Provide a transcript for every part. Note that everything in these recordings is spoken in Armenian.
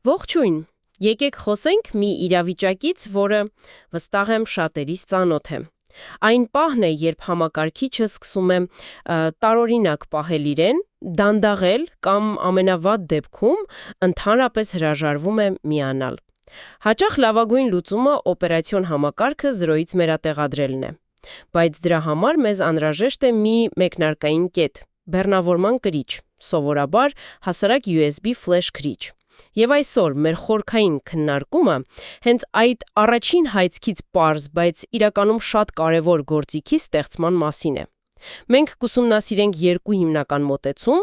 Ողջույն։ Եկեք խոսենք մի իրավիճակից, որը վստահ եմ շատերիս ծանոթ է։ Այն պահն է, երբ համակարգիչը սկսում է տարօրինակ պահել իրեն, դանդաղել կամ ամենավատ դեպքում ընդհանրապես հրաժարվում է միանալ։ Հաճախ լավագույն լուծումը օպերացիոն համակարգը 0-ից մերատեղադրելն է։ Բայց դրա համար մեզ անհրաժեշտ է մի մեկնարկային կետ՝ բեռնավորման կրիչ, սովորաբար հասարակ USB flash քրիչ։ Եվ այսօր մեր խորքային քննարկումը հենց այդ առաջին հայացքից պարզ, բայց իրականում շատ կարևոր գործիքի ստեղծման մասին է։ Մենք կուսումնասիրենք երկու հիմնական մոտեցում,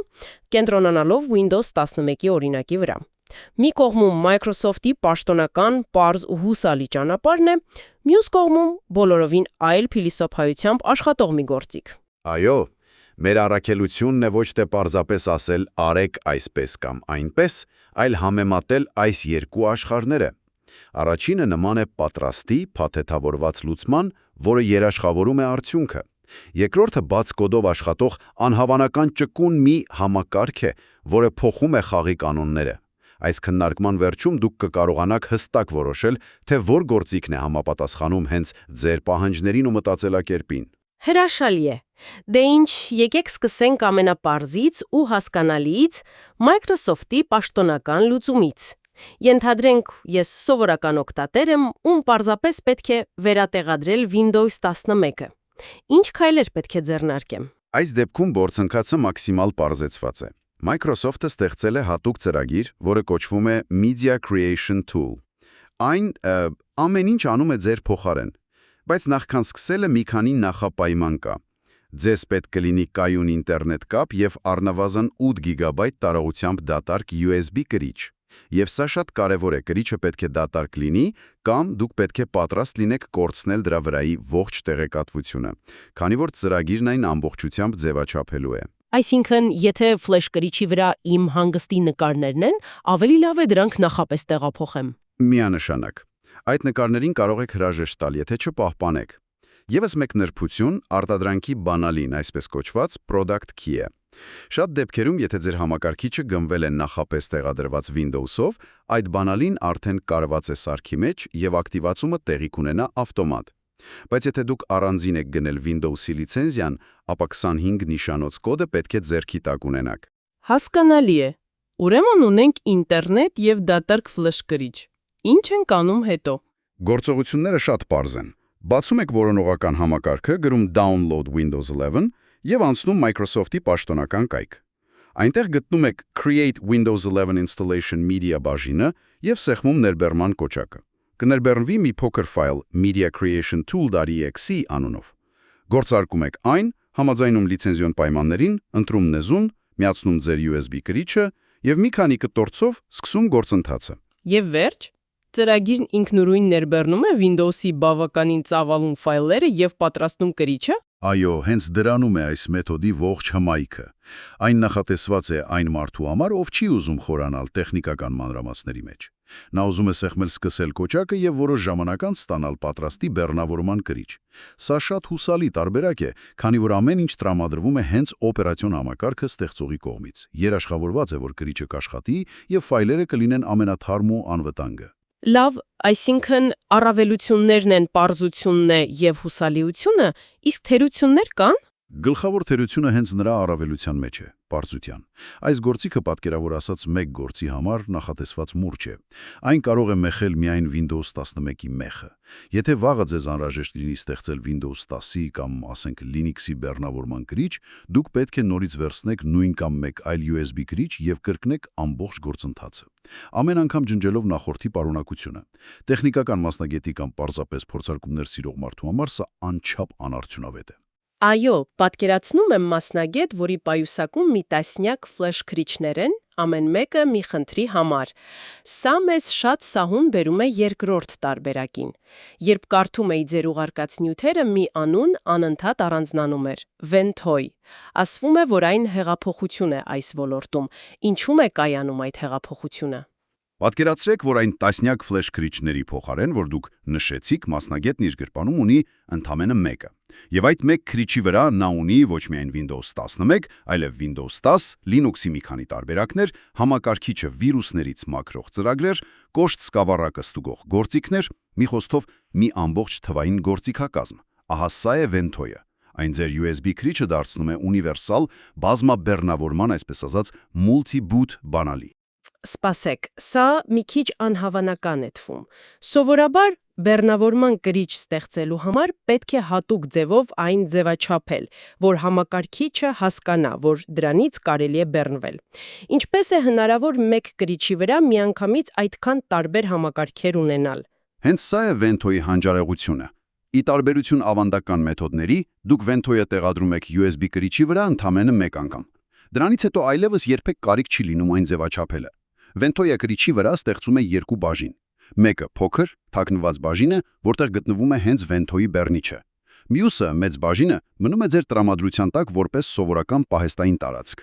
կենտրոնանալով Windows 11-ի օրինակի վրա։ Մի կողմում Microsoft-ի պաշտոնական, պարզ ու հուսալի ճանապարհն է, մյուս կողմում բոլորովին այլ փիլիսոփայությամբ աշխատող մի գործիք։ Այո, մեր առաքելությունն է ոչ թե պարզապես ասել արեք այսպես կամ այնպես, այլ համեմատել այս երկու աշխարհները։ Առաջինը նման է պատրաստի, փաթեթավորված լուծման, որը երաշխավորում է արդյունքը։ Երկրորդը բաց կոդով աշխատող անհավանական ճկուն մի համակարգ է, որը փոխում է խաղի կանոնները։ Այս քննարկման վերջում դուք կկարողանաք հստակ որոշել, թե որ գործիքն է համապատասխանում հենց ձեր պահանջներին ու մտածելակերպին։ Հրաշալի է։ Դե ինչ, եկեք սկսենք ամենապարզից ու հասկանալիից Microsoft-ի պաշտոնական լուծումից։ Ենթադրենք, ես սովորական օգտատեր եմ, ում պարզապես պետք է վերատեղադրել Windows 11-ը։ Ինչ քայլեր պետք է ձեռնարկեմ։ Այս դեպքում գործընթացը մաքսիմալ պարզեցված է։ Microsoft-ը ստեղծել է հատուկ ծրագիր, որը կոչվում է Media Creation Tool։ Այն ամեն ինչ անում է ձեր փոխարեն։ Բայց նախքան սկսելը մի քանի նախապայման կա։ Ձեզ պետք կլինի կայուն ինտերնետ կապ եւ առնվազն 8 գիգաբայթ տարողությամբ դատարկ USB կրիչ։ Եվ սա շատ կարևոր է, կրիչը պետք է դատարկ լինի, կամ դուք պետք է պատրաստ լինեք կորցնել դրա վրայի ողջ տեղեկատվությունը, քանի որ ծրագիրն այն ամբողջությամբ ձևաչափելու է։ Այսինքն, եթե ֆլեշ կրիչի վրա իմ հանգստի նկարներն են, ավելի լավ է դրանք նախապես տեղափոխեմ։ Միանշանակ։ Այդ նկարներին կարող եք հրաժեշտ տալ, եթե չպահպանեք։ Եվս մեկ նրբություն արտադրանքի բանալին, այսպես կոչված product key է։ Շատ դեպքերում, եթե ձեր համակարգիչը գնվել է նախապես տեղադրված Windows-ով, այդ բանալին արդեն կարված է սարքի մեջ եւ ակտիվացումը տեղի կունենա ավտոմատ։ Բայց եթե դուք առանձին եք գնել Windows-ի լիցենզիան, ապա 25 նիշանոց կոդը պետք է ձեռքի տակ ունենաք։ Հասկանալի է։ Ուրեմն ունենք ինտերնետ եւ դատարկ ֆլեշ կրիչ։ Ինչ ենք անում հետո։ Գործողությունները շատ պարզ են։ Բացում եք որոնողական համակարգը, գրում Download Windows 11 եւ անցնում Microsoft-ի պաշտոնական կայք։ Այնտեղ գտնում եք Create Windows 11 Installation Media բաժինը եւ սեղմում ներբեռնման կոճակը։ Կներբեռնվի մի փոքր ֆայլ Media Creation Tool.exe անունով։ Գործարկում եք այն, համաձայնում լիցենզիոն պայմաններին, ընտրում նեզուն, միացնում ձեր USB կրիչը եւ մի քանի կտորցով սկսում գործընթացը։ Եվ վերջ, ծրագիրն ինքնուրույն ներբեռնում է Windows-ի բավականին ծավալուն ֆայլերը եւ պատրաստում կրիչը։ Այո, հենց դրանում է այս մեթոդի ողջ հմայքը։ Այն նախատեսված է այն մարդու համար, ով չի ուզում խորանալ տեխնիկական մանրամասների մեջ։ Նա ուզում է սեղմել սկսել կոճակը եւ որոշ ժամանակ անց ստանալ պատրաստի բեռնավորման կրիչ։ Սա շատ հուսալի տարբերակ է, քանի որ ամեն ինչ տրամադրվում է հենց օպերացիոն համակարգը ստեղծողի կողմից։ Երաշխավորված է, որ կրիչը կաշխատի եւ ֆայլերը կլինեն ամենաթարմ ու անվտանգը։ Լավ, այսինքն առավելություններն են պարզությունն է եւ հուսալիությունը, իսկ թերություններ կան։ Գլխավոր թերությունը հենց նրա առավելության մեջ է, պարզության։ Այս գործիքը պատկերավոր ասած մեկ գործի համար նախատեսված մուրջ է։ Այն կարող է մեխել միայն Windows 11-ի մեխը։ Եթե վաղը ձեզ անհրաժեշտ լինի ստեղծել Windows 10-ի կամ, ասենք, Linux-ի բեռնավորման կրիչ, դուք պետք է նորից վերցնեք նույն կամ մեկ այլ USB կրիչ եւ կրկնեք ամբողջ գործընթացը։ Ամեն անգամ ջնջելով նախորդի պարունակությունը։ Տեխնիկական մասնագետի կամ պարզապես փորձարկումներ սիրող մարդու համար սա անչափ անարդյունավետ է։ Այո, պատկերացնում եմ մասնագետ, որի պայուսակում մի տասնյակ ֆլեշ քրիչներ են, ամեն մեկը մի խնդրի համար։ Սա մեզ շատ սահուն բերում է երկրորդ տարբերակին։ Երբ կարդում էի ձեր ուղարկած նյութերը, մի անուն անընդհատ առանձնանում էր՝ Ventoy։ Ասվում է, որ այն հեղափոխություն է այս ոլորտում։ Ինչու՞մ է կայանում այդ հեղափոխությունը։ Պատկերացրեք, որ այն տասնյակ ֆլեշ քրիչների փոխարեն, որ դուք նշեցիք, մասնագետն իր գրպանում ունի ընդամենը մեկը։ Եվ այդ մեկ քրիչի վրա նա ունի ոչ միայն Windows 11, այլև Windows 10, Linux-ի մի քանի տարբերակներ, համակարգիչը վիրուսներից մաքրող ծրագրեր, կոշտ սկավառակը ստուգող գործիքներ, մի խոսքով մի ամբողջ թվային գործիքակազմ։ Ահա սա է Ventoy-ը։ Այն ձեր USB քրիչը դարձնում է ունիվերսալ բազմաբեռնավորման, այսպես ասած, multi-boot բանալի։ Սպասեք, սա մի քիչ անհավանական է թվում։ Սովորաբար բեռնավորման կրիչ ստեղծելու համար պետք է հատուկ ձևով այն ձևաչափել, որ համակարգիչը հասկանա, որ դրանից կարելի է բեռնվել։ Ինչպես է հնարավոր մեկ կրիչի վրա միանգամից այդքան տարբեր համակարգեր ունենալ։ Հենց սա է Ventoy-ի հանճարեղությունը։ Ի տարբերություն ավանդական մեթոդների, դուք Ventoy-ը տեղադրում եք USB կրիչի վրա ընդամենը մեկ անգամ։ Դրանից հետո այլևս երբեք կարիք չի լինում այն ձևաչափելը։ Ventoy-ը կրիչի վրա ստեղծում է երկու բաժին։ Մեկը փոքր, թաքնված բաժինը, որտեղ գտնվում է հենց Ventoy-ի բեռնիչը։ Մյուսը, մեծ բաժինը, մնում է ձեր տրամադրության տակ որպես սովորական պահեստային տարածք։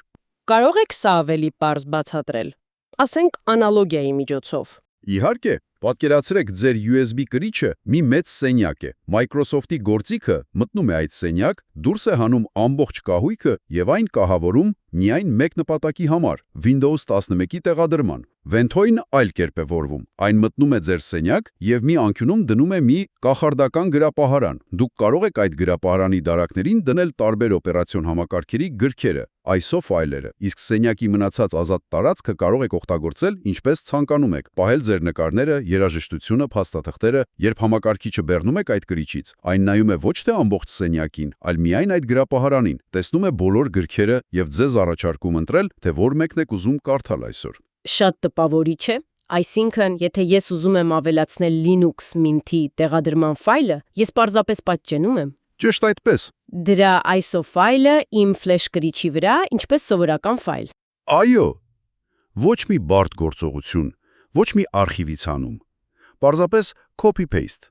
Կարող եք սա ավելի պարզ բացատրել։ Ասենք անալոգիայի միջոցով։ Իհարկե, պատկերացրեք, ձեր USB կրիչը մի մեծ սենյակ է։ Microsoft-ի գործիքը մտնում է այդ սենյակ, դուրս է հանում ամբողջ կահույքը եւ այն կահավորում միայն մեկ նպատակի համար՝ Windows 11-ի տեղադրման։ Ventoy-ն այլ կերպ է որվում։ Այն մտնում է ձեր սենյակ եւ մի անկյունում դնում է մի կախարդական գրապահարան։ Դուք կարող եք այդ գրապահարանի դարակներին դնել տարբեր օպերացիոն համակարգերի գրքերը, ISO ֆայլերը, իսկ սենյակի մնացած ազատ տարածքը կարող եք օգտագործել ինչպես ցանկանում եք, պահել ձեր նկարները, երաժշտությունը, փաստաթղթերը, երբ համակարգիչը բեռնում եք այդ կրիչից, այն նայում է ոչ թե ամբողջ սենյակին, այլ միայն այդ գրապահարանին, տեսնում է բոլոր գրքերը եւ ձեզ առաջարկում ընտրել, թե որ մեկն եք ուզում կարդալ այսօր։ Շատ տպավորիչ է։ Այսինքն, եթե ես ուզում եմ ավելացնել Linux Mint-ի տեղադրման ֆայլը, ես պարզապես պատճենում եմ։ Ճիշտ այդպես։ Դրա ISO ֆայլը իմ ֆլեշ կրիչի վրա, ինչպես սովորական ֆայլ։ Այո, ոչ մի բարդ գործողություն, ոչ մի արխիվից հանում։ Պարզապես copy-paste։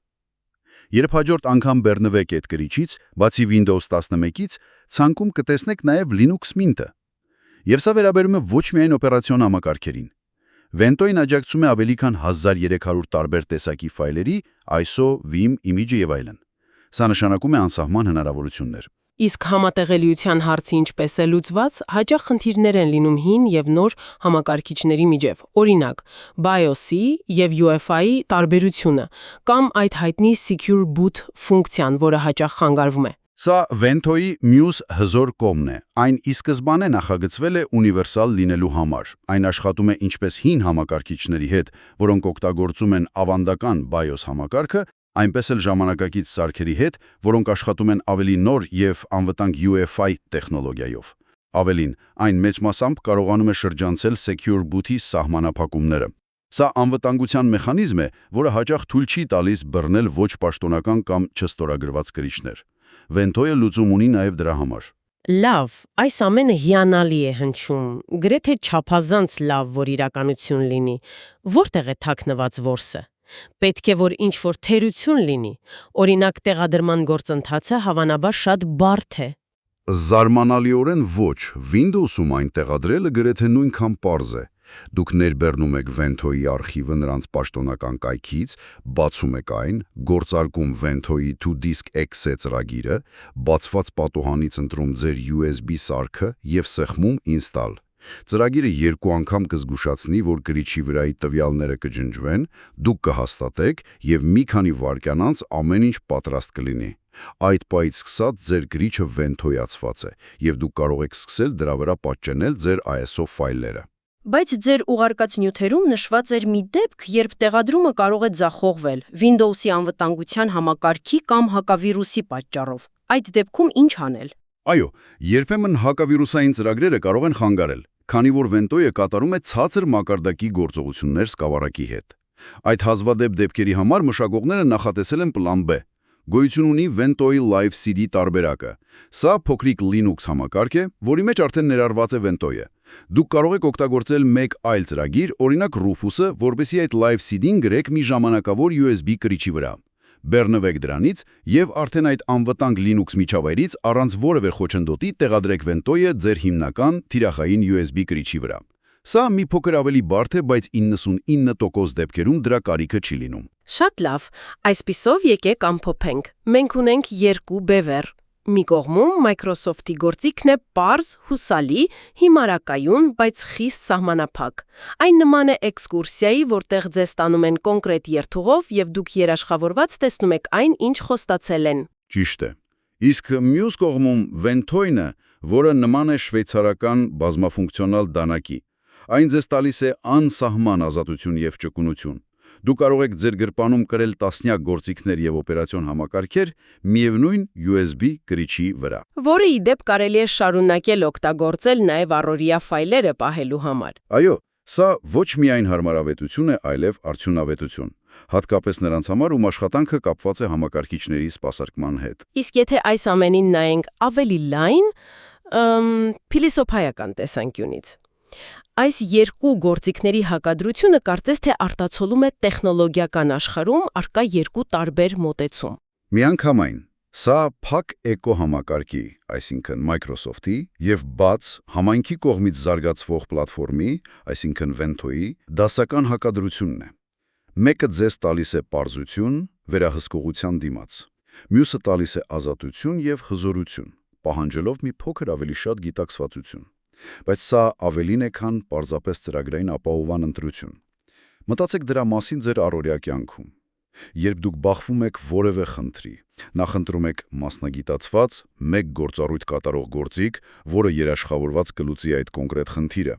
Երբ հաջորդ անգամ բեռնվեք այդ կրիչից, բացի Windows 11-ից, ցանկում կտեսնեք նաև Linux Mint-ը։ Եվ սա վերաբերում է ոչ միայն օպերացիոն համակարգերին։ Ventoy-ն աջակցում է ավելի քան 1300 տարբեր տեսակի ֆայլերի, ISO, Vim, Image եւ այլն։ Սա նշանակում է անսահման հնարավորություններ։ Իսկ համատեղելիության հարցի ինչպես է լուծված, հաճախ խնդիրներ են լինում հին եւ նոր համակարգիչների միջև։ Օրինակ, BIOS-ի եւ UEFI-ի տարբերությունը կամ այդ հայտնի Secure Boot ֆունկցիան, որը հաճախ խանգարվում է։ Սա Ventoy-ի մյուս հզոր կողմն է։ Այն ի սկզբանե նախագծվել է ունիվերսալ լինելու համար։ Այն աշխատում է ինչպես հին համակարգիչների հետ, որոնք օգտագործում են ավանդական BIOS համակարգը, այնպես էլ ժամանակակից սարքերի հետ, որոնք աշխատում են ավելի նոր եւ անվտանգ UEFI տեխնոլոգիայով։ Ավելին, այն մեծ մասամբ կարողանում է շրջանցել Secure Boot-ի սահմանափակումները։ Սա անվտանգության մեխանիզմ է, որը հաճախ թույլ չի տալիս բռնել ոչ պաշտոնական կամ չստորագրված կրիչներ։ Ventoy-ը լուծում ունի նաև դրա համար։ Լավ, այս ամենը հիանալի է հնչում, գրեթե չափազանց լավ, որ իրականություն լինի։ Որտեղ է թաքնված որսը։ Պետք է որ ինչ-որ թերություն լինի։ Օրինակ տեղադրման գործընթացը հավանաբար շատ բարդ է։ Զարմանալիորեն ոչ, Windows-ում այն տեղադրելը գրեթե նույնքան պարզ է։ Դուք ներբեռնում եք Ventoy-ի արխիվը նրանց պաշտոնական կայքից, բացում եք այն, գործարկում Ventoy-ի to disk exe ծրագիրը, բացված պատոհանից ընտրում ձեր USB սարքը եւ սեղմում install։ Ծրագիրը երկու անգամ կզգուշացնի, որ կրիչի վրայի տվյալները կջնջվեն, դուք կհաստատեք եւ մի քանի վայրկյան անց ամեն ինչ պատրաստ կլինի։ Այդ պահից սկսած ձեր գրիչը Ventoy-ացված է եւ դուք կարող եք սկսել դրա վրա պատճենել ձեր ISO ֆայլերը։ Բայց ձեր ուղարկած նյութերում նշված էր մի դեպք, երբ տեղադրումը կարող է ձախողվել Windows-ի անվտանգության համակարգի կամ հակավիրուսի պատճառով։ Այդ դեպքում ինչ անել։ Այո, երբեմն հակավիրուսային ծրագրերը կարող են խանգարել, քանի որ Ventoy-ը կատարում է ցածր մակարդակի գործողություններ սկավառակի հետ։ Այդ հազվադեպ դեպքերի համար մշակողները նախատեսել են պլան B։ Գոյություն ունի Ventoy Live CD տարբերակը։ Սա փոքրիկ Linux համակարգ է, որի մեջ արդեն ներառված է Ventoy-ը։ Դուք կարող եք օգտագործել մեկ այլ ծրագիր, օրինակ Rufus-ը, որպեսզի այդ Live CD-ն գրեք մի ժամանակավոր USB կրիչի վրա։ Բեռնվեք դրանից եւ արդեն այդ անվտանգ Linux միջավայրից առանց որևէ խոչընդոտի տեղադրեք Ventoy-ը ձեր հիմնական թիրախային USB կրիչի վրա։ Սա մի փոքր ավելի բարդ է, բայց 99% դեպքերում դրա կարիքը չի լինում։ Շատ լավ, այսպիսով եկեք ամփոփենք։ Մենք ունենք երկու բևեռ։ Մի կողմում Microsoft-ի գործիքն է պարզ, հուսալի, հիմարակայուն, բայց խիստ սահմանափակ։ Այն նման է էքսկուրսիայի, որտեղ ձեզ տանում են կոնկրետ երթուղով եւ դուք երաշխավորված տեսնում եք այն, ինչ խոստացել են։ Ճիշտ է։ Իսկ մյուս կողմում Ventoin-ը, որը նման է շվեյցարական բազմաֆունկցիոնալ դանակի, այն ձեզ տալիս է անսահման ազատություն եւ ճկունություն։ Դուք կարող եք ձեր գրպանում կրել տասնյակ գործիքներ եւ օպերացիոն համակարգեր միևնույն USB կրիչի վրա։ Որը ի դեպ կարելի է շարունակել օգտագործել նաեւ առօրյա ֆայլերը պահելու համար։ Այո, սա ոչ միայն հարմարավետություն է, այլև արդյունավետություն։ Հատկապես նրանց համար, ում աշխատանքը կապված է համակարգիչների սպասարկման հետ։ Իսկ եթե այս ամենին նայենք ավելի լայն, փիլիսոփայական տեսանկյունից, այս երկու գործիքների հակադրությունը կարծես թե արտացոլում է տեխնոլոգիական աշխարհում առկա երկու տարբեր մոտեցում։ Միանգամայն, սա փակ էկոհամակարգի, այսինքն Microsoft-ի եւ բաց համայնքի կողմից զարգացվող պլատֆորմի, այսինքն Ventoin-ի դասական հակադրությունն է։ Մեկը ձեզ տալիս է պարզություն, վերահսկողության դիմաց, մյուսը տալիս է ազատություն եւ հզորություն, պահանջելով մի փոքր ավելի շատ գիտակցվածություն։ Բայց սա ավելին է, քան պարզապես ծրագրային ապահովման ընտրություն։ Մտածեք դրա մասին ձեր առօրյա կյանքում։ Երբ դուք բախվում եք որևէ խնդրի, նախընտրում եք մասնագիտացված, մեկ գործառույթ կատարող գործիք, որը երաշխավորված կլուծի այդ կոնկրետ խնդիրը,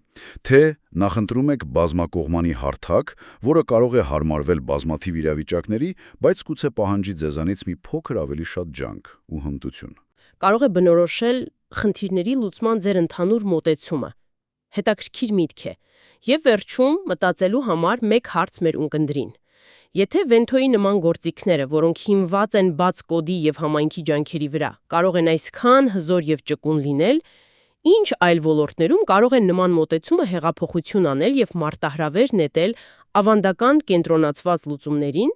թե նախընտրում եք բազմակողմանի հարթակ, որը կարող է հարմարվել բազմաթիվ իրավիճակների, բայց գուցե պահանջի ձեզանից մի փոքր ավելի շատ ջանք ու հմտություն։ Կարող է բնորոշել խնդիրների լուծման ձեր ընդհանուր մոտեցումը։ Հետաքրքիր միտք է։ Եվ վերջում մտածելու համար մեկ հարց մեր ունկնդրին։ Եթե Ventoin-ի նման գործիքները, որոնք հիմնված են բաց կոդի եւ համայնքի ջանքերի վրա, կարող են այսքան հզոր եւ ճկուն լինել, ինչ այլ ոլորտներում կարող են նման մոտեցումը հեղափոխություն անել եւ մարտահրավեր նետել ավանդական կենտրոնացված լուծումներին։